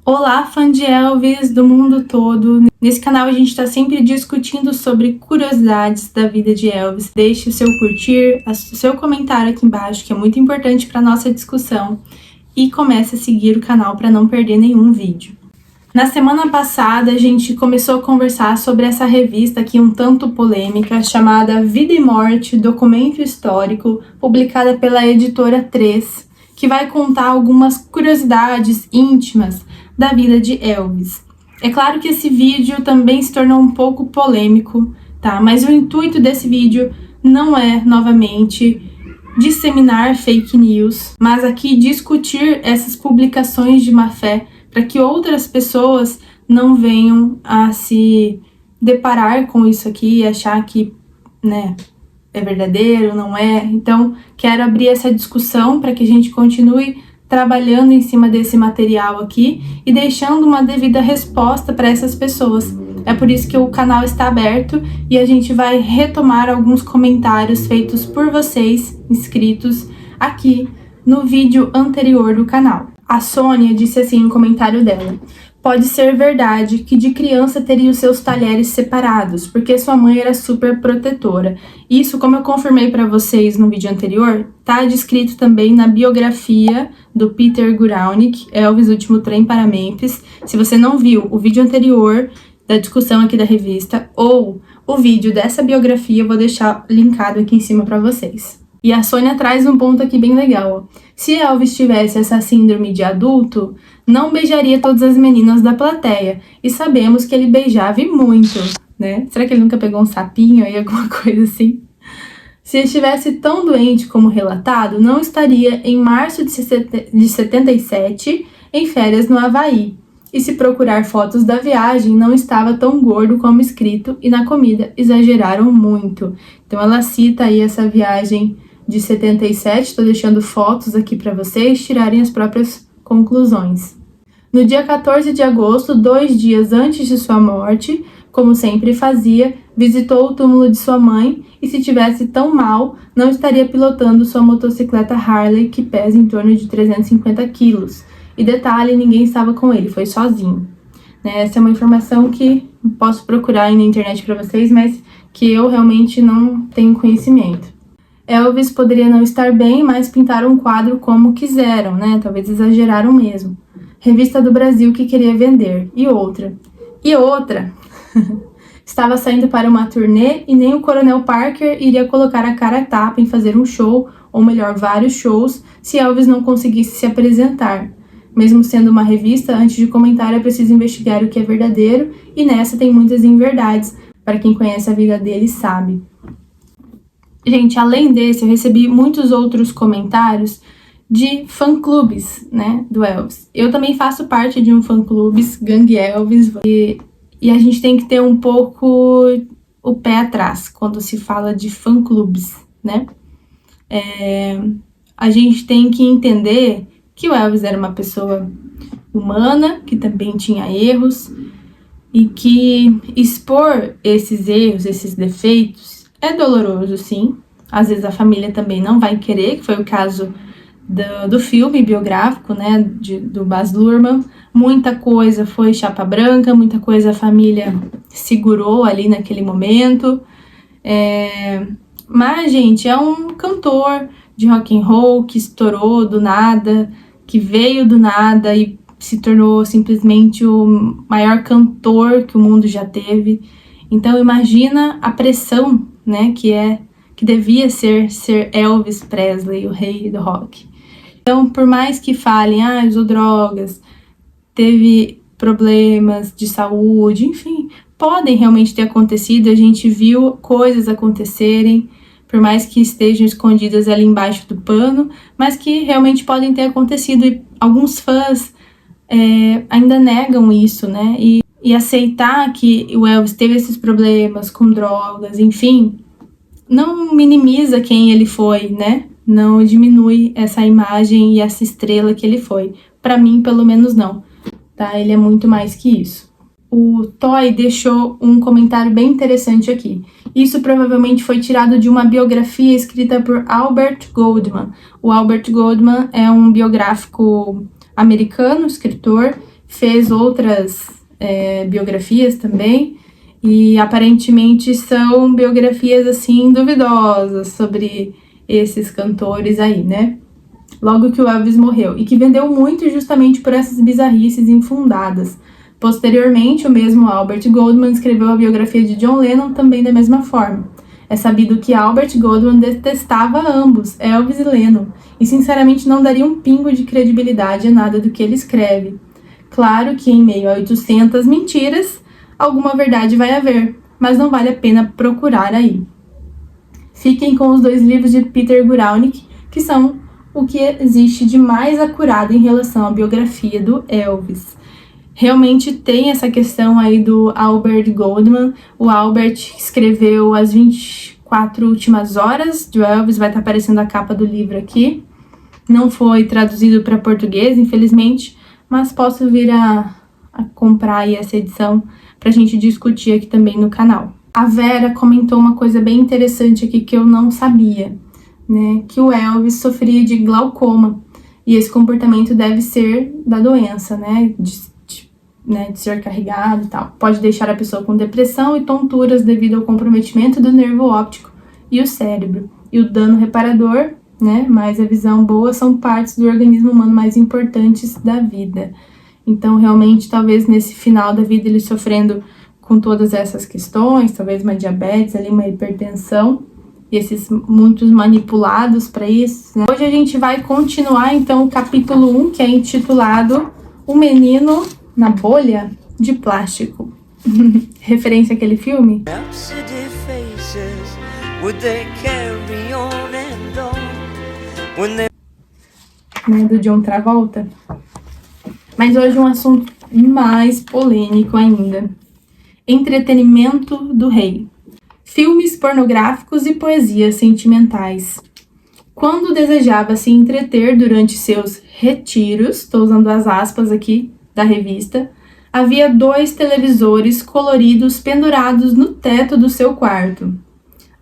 Olá, fã de Elvis do mundo todo! Nesse canal a gente está sempre discutindo sobre curiosidades da vida de Elvis. Deixe o seu curtir, o seu comentário aqui embaixo, que é muito importante para a nossa discussão. E comece a seguir o canal para não perder nenhum vídeo. Na semana passada a gente começou a conversar sobre essa revista aqui um tanto polêmica, chamada Vida e Morte, Documento Histórico, publicada pela editora 3, que vai contar algumas curiosidades íntimas da vida de Elvis. É claro que esse vídeo também se tornou um pouco polêmico, tá? Mas o intuito desse vídeo não é, novamente, disseminar fake news, mas aqui discutir essas publicações de má fé para que outras pessoas não venham a se deparar com isso aqui e achar que, né, é verdadeiro, não é. Então, quero abrir essa discussão para que a gente continue trabalhando em cima desse material aqui e deixando uma devida resposta para essas pessoas. É por isso que o canal está aberto e a gente vai retomar alguns comentários feitos por vocês, inscritos, aqui no vídeo anterior do canal. A Sônia disse assim no comentário dela: pode ser verdade que de criança teria os seus talheres separados, porque sua mãe era super protetora. Isso, como eu confirmei para vocês no vídeo anterior, tá descrito também na biografia do Peter Guralnick, Elvis, o Último Trem para Memphis. Se você não viu o vídeo anterior da discussão aqui da revista ou o vídeo dessa biografia, eu vou deixar linkado aqui em cima para vocês. E a Sônia traz um ponto aqui bem legal, ó. Se Elvis tivesse essa síndrome de adulto, não beijaria todas as meninas da plateia. E sabemos que ele beijava e muito, né? Será que ele nunca pegou um sapinho aí, alguma coisa assim? Se estivesse tão doente como relatado, não estaria em março de 77 em férias no Havaí. E se procurar fotos da viagem, não estava tão gordo como escrito, e na comida exageraram muito. Então ela cita aí essa viagem de 77, estou deixando fotos aqui para vocês tirarem as próprias conclusões. No dia 14 de agosto, 2 dias antes de sua morte, como sempre fazia, visitou o túmulo de sua mãe e, se tivesse tão mal, não estaria pilotando sua motocicleta Harley, que pesa em torno de 350 quilos. E detalhe, ninguém estava com ele, foi sozinho. Essa é uma informação que posso procurar aí na internet para vocês, mas que eu realmente não tenho conhecimento. Elvis poderia não estar bem, mas pintaram um quadro como quiseram, né? Talvez exageraram mesmo. Revista do Brasil que queria vender. E outra. Estava saindo para uma turnê e nem o Coronel Parker iria colocar a cara a tapa em fazer um show, ou melhor, vários shows, se Elvis não conseguisse se apresentar. Mesmo sendo uma revista, antes de comentar é preciso investigar o que é verdadeiro, e nessa tem muitas inverdades. Para quem conhece a vida dele sabe. Gente, além desse, eu recebi muitos outros comentários de fã-clubes, né, do Elvis. Eu também faço parte de um fã-clube, Gangue Elvis, e a gente tem que ter um pouco o pé atrás quando se fala de fã-clubes, né? A gente tem que entender que o Elvis era uma pessoa humana, que também tinha erros, e que expor esses erros, esses defeitos, é doloroso, sim. Às vezes a família também não vai querer, que foi o caso do filme biográfico, né, do Baz Luhrmann. Muita coisa foi chapa branca, muita coisa a família segurou ali naquele momento. Mas, gente, é um cantor de rock and roll que estourou do nada, que veio do nada e se tornou simplesmente o maior cantor que o mundo já teve. Então imagina a pressão, né, que devia ser Elvis Presley, o rei do rock. Então, por mais que falem, usou drogas, teve problemas de saúde, enfim, podem realmente ter acontecido, a gente viu coisas acontecerem, por mais que estejam escondidas ali embaixo do pano, mas que realmente podem ter acontecido, e alguns fãs ainda negam isso, né, e aceitar que o Elvis teve esses problemas com drogas, enfim, não minimiza quem ele foi, né? Não diminui essa imagem e essa estrela que ele foi. Pra mim, pelo menos não, tá? Ele é muito mais que isso. O Toy deixou um comentário bem interessante aqui. Isso provavelmente foi tirado de uma biografia escrita por Albert Goldman. O Albert Goldman é um biográfico americano, escritor, fez outras biografias também, e aparentemente são biografias assim duvidosas sobre esses cantores aí, né? Logo que o Elvis morreu, e que vendeu muito justamente por essas bizarrices infundadas. Posteriormente, o mesmo Albert Goldman escreveu a biografia de John Lennon também da mesma forma. É sabido que Albert Goldman detestava ambos, Elvis e Lennon, e sinceramente não daria um pingo de credibilidade a nada do que ele escreve. Claro que em meio a 800 mentiras, alguma verdade vai haver, mas não vale a pena procurar aí. Fiquem com os 2 livros de Peter Guralnick, que são o que existe de mais acurado em relação à biografia do Elvis. Realmente tem essa questão aí do Albert Goldman. O Albert escreveu As 24 Últimas Horas do Elvis, vai estar aparecendo a capa do livro aqui. Não foi traduzido para português, infelizmente, mas posso vir a comprar aí essa edição para a gente discutir aqui também no canal. A Vera comentou uma coisa bem interessante aqui que eu não sabia, né? Que o Elvis sofria de glaucoma, e esse comportamento deve ser da doença, né? De ser carregado e tal. Pode deixar a pessoa com depressão e tonturas devido ao comprometimento do nervo óptico e o cérebro. E o dano reparador, né, mais a visão boa, são partes do organismo humano mais importantes da vida. Então, realmente, talvez nesse final da vida ele sofrendo com todas essas questões, talvez uma diabetes, ali, uma hipertensão, e esses muitos manipulados para isso, né? Hoje a gente vai continuar, então, o capítulo 1, que é intitulado O Menino na Bolha de Plástico. Referência àquele filme? Né, do John Travolta. Mas hoje um assunto mais polêmico ainda. Entretenimento do rei. Filmes pornográficos e poesias sentimentais. Quando desejava se entreter durante seus retiros, estou usando as aspas aqui da revista, havia 2 televisores coloridos pendurados no teto do seu quarto,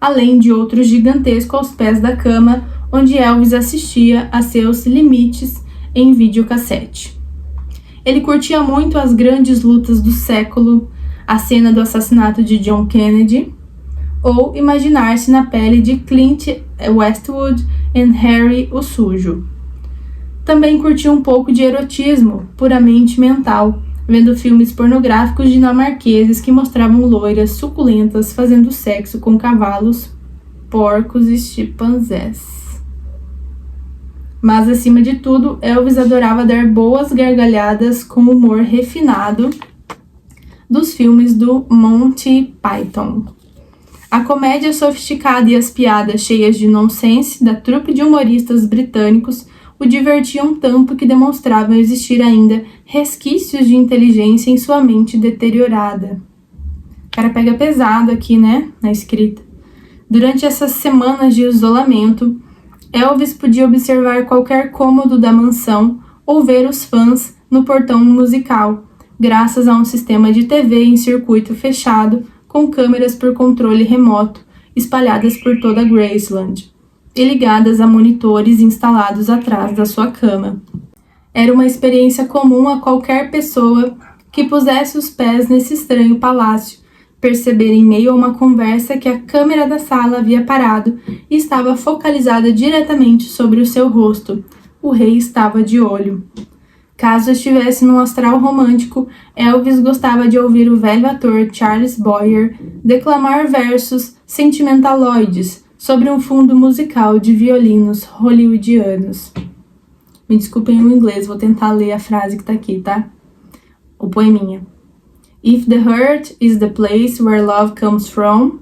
além de outro gigantesco aos pés da cama, onde Elvis assistia a seus limites em videocassete. Ele curtia muito as grandes lutas do século, a cena do assassinato de John Kennedy, ou imaginar-se na pele de Clint Eastwood em Harry o Sujo. Também curtia um pouco de erotismo, puramente mental, vendo filmes pornográficos dinamarqueses que mostravam loiras suculentas fazendo sexo com cavalos, porcos e chimpanzés. Mas, acima de tudo, Elvis adorava dar boas gargalhadas com o humor refinado dos filmes do Monty Python. A comédia sofisticada e as piadas cheias de nonsense da trupe de humoristas britânicos o divertiam tanto que demonstravam existir ainda resquícios de inteligência em sua mente deteriorada. O cara pega pesado aqui, né, na escrita. Durante essas semanas de isolamento, Elvis podia observar qualquer cômodo da mansão ou ver os fãs no portão musical, graças a um sistema de TV em circuito fechado com câmeras por controle remoto espalhadas por toda Graceland e ligadas a monitores instalados atrás da sua cama. Era uma experiência comum a qualquer pessoa que pusesse os pés nesse estranho palácio, perceber em meio a uma conversa que a câmera da sala havia parado e estava focalizada diretamente sobre o seu rosto. O rei estava de olho. Caso estivesse num astral romântico, Elvis gostava de ouvir o velho ator Charles Boyer declamar versos sentimentaloides sobre um fundo musical de violinos hollywoodianos. Me desculpem o inglês, vou tentar ler a frase que tá aqui, tá? O poeminha. If the heart is the place where love comes from,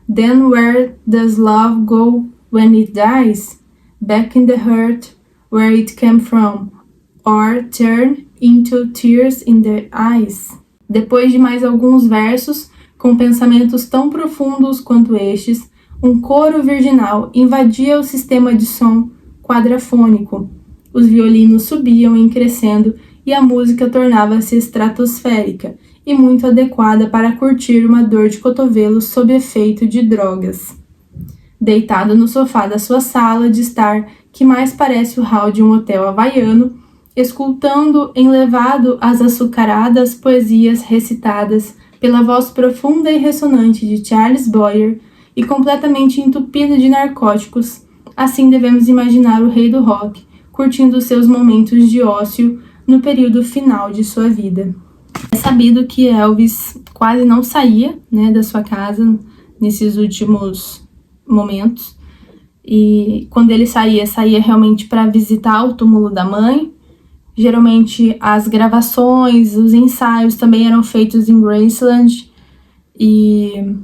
then where does love go when it dies? Back in the heart where it came from, or turn into tears in the eyes. Depois de mais alguns versos, com pensamentos tão profundos quanto estes, um coro virginal invadia o sistema de som quadrafônico. Os violinos subiam em crescendo e a música tornava-se estratosférica e muito adequada para curtir uma dor de cotovelo sob efeito de drogas. Deitado no sofá da sua sala de estar, que mais parece o hall de um hotel havaiano, escutando enlevado as açucaradas poesias recitadas pela voz profunda e ressonante de Charles Boyer e completamente entupido de narcóticos, assim devemos imaginar o rei do rock curtindo seus momentos de ócio no período final de sua vida. É sabido que Elvis quase não saía, né, da sua casa nesses últimos momentos, e quando ele saía realmente para visitar o túmulo da mãe. Geralmente as gravações, os ensaios também eram feitos em Graceland, e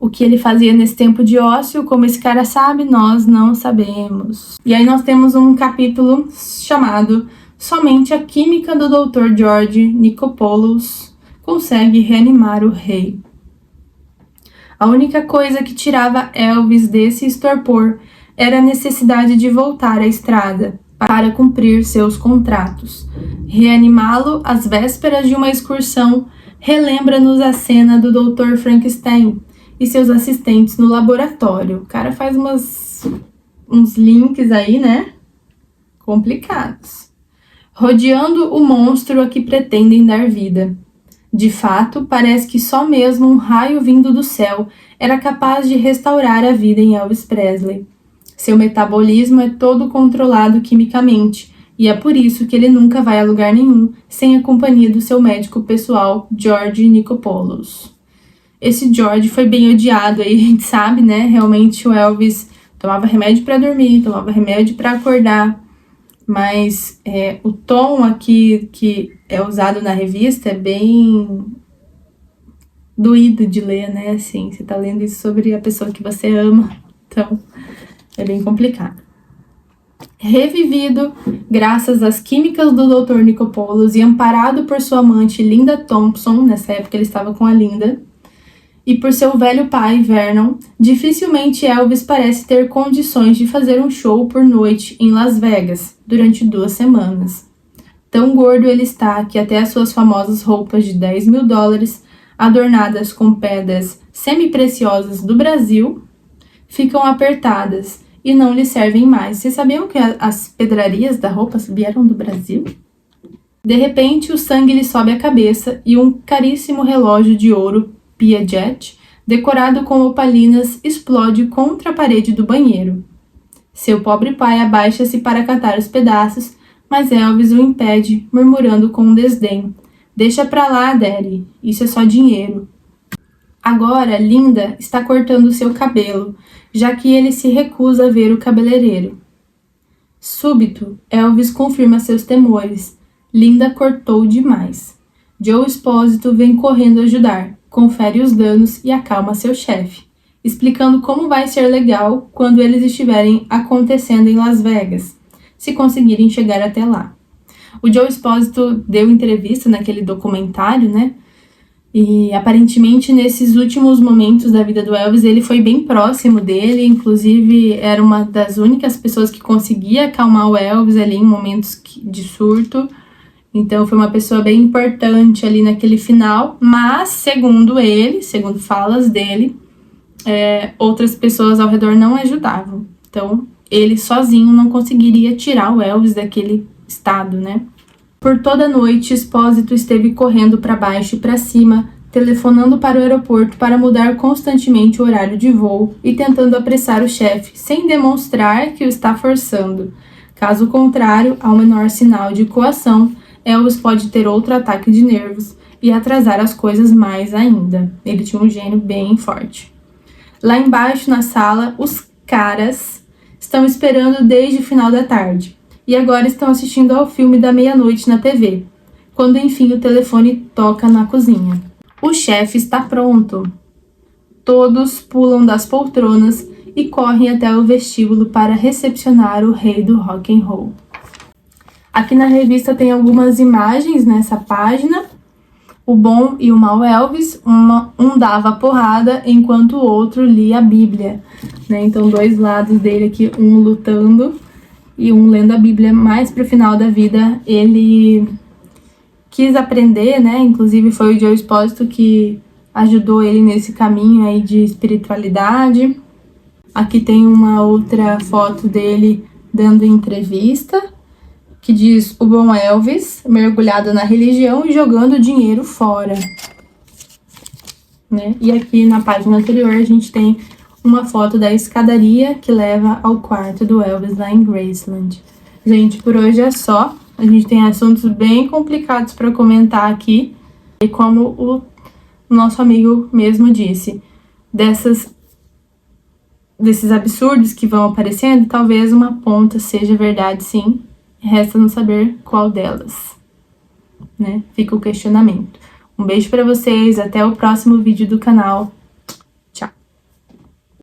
o que ele fazia nesse tempo de ócio, como esse cara sabe, nós não sabemos. E aí nós temos um capítulo chamado Somente a química do Dr. George Nikolopoulos consegue reanimar o rei. A única coisa que tirava Elvis desse estupor era a necessidade de voltar à estrada para cumprir seus contratos. Reanimá-lo às vésperas de uma excursão relembra-nos a cena do Dr. Frankenstein e seus assistentes no laboratório. O cara faz uns links aí, né? Complicados. Rodeando o monstro a que pretendem dar vida. De fato, parece que só mesmo um raio vindo do céu era capaz de restaurar a vida em Elvis Presley. Seu metabolismo é todo controlado quimicamente, e é por isso que ele nunca vai a lugar nenhum sem a companhia do seu médico pessoal, George Nikolopoulos. Esse George foi bem odiado, aí a gente sabe, né? Realmente o Elvis tomava remédio para dormir, tomava remédio para acordar, mas o tom aqui que é usado na revista é bem doído de ler, né? Assim, você tá lendo isso sobre a pessoa que você ama, então é bem complicado. Revivido graças às químicas do Dr. Nikolopoulos e amparado por sua amante Linda Thompson, nessa época ele estava com a Linda, e por seu velho pai, Vernon, dificilmente Elvis parece ter condições de fazer um show por noite em Las Vegas durante 2 semanas. Tão gordo ele está que até as suas famosas roupas de $10.000, adornadas com pedras semi-preciosas do Brasil, ficam apertadas e não lhe servem mais. Vocês sabiam que as pedrarias da roupa vieram do Brasil? De repente, o sangue lhe sobe à cabeça e um caríssimo relógio de ouro Piaget, decorado com opalinas, explode contra a parede do banheiro. Seu pobre pai abaixa-se para catar os pedaços, mas Elvis o impede, murmurando com desdém: "Deixa pra lá, Daddy, isso é só dinheiro." Agora, Linda está cortando seu cabelo, já que ele se recusa a ver o cabeleireiro. Súbito, Elvis confirma seus temores. Linda cortou demais. Joe Espósito vem correndo ajudar, confere os danos e acalma seu chefe, explicando como vai ser legal quando eles estiverem acontecendo em Las Vegas, se conseguirem chegar até lá. O Joe Espósito deu entrevista naquele documentário, né? E aparentemente nesses últimos momentos da vida do Elvis ele foi bem próximo dele, inclusive era uma das únicas pessoas que conseguia acalmar o Elvis ali em momentos de surto. Então foi uma pessoa bem importante ali naquele final, mas segundo ele, segundo falas dele, outras pessoas ao redor não ajudavam. Então ele sozinho não conseguiria tirar o Elvis daquele estado, né? Por toda a noite, Espósito esteve correndo para baixo e para cima, telefonando para o aeroporto para mudar constantemente o horário de voo e tentando apressar o chefe, sem demonstrar que o está forçando. Caso contrário, ao menor sinal de coação, Elvis pode ter outro ataque de nervos e atrasar as coisas mais ainda. Ele tinha um gênio bem forte. Lá embaixo na sala, os caras estão esperando desde o final da tarde. E agora estão assistindo ao filme da meia-noite na TV, quando enfim o telefone toca na cozinha. O chefe está pronto. Todos pulam das poltronas e correm até o vestíbulo para recepcionar o rei do rock and roll. Aqui na revista tem algumas imagens nessa página. O bom e o mau Elvis, um dava porrada enquanto o outro lia a Bíblia, né? Então 2 lados dele aqui, um lutando e um lendo a Bíblia. Mais pro final da vida ele quis aprender, né? Inclusive foi o Joe Espósito que ajudou ele nesse caminho aí de espiritualidade. Aqui tem uma outra foto dele dando entrevista, que diz o bom Elvis, mergulhado na religião e jogando dinheiro fora. Né? E aqui na página anterior a gente tem uma foto da escadaria que leva ao quarto do Elvis lá em Graceland. Gente, por hoje é só. A gente tem assuntos bem complicados para comentar aqui. E como o nosso amigo mesmo disse, desses absurdos que vão aparecendo, talvez uma ponta seja verdade, sim. Resta não saber qual delas, né? Fica o questionamento. Um beijo para vocês, até o próximo vídeo do canal.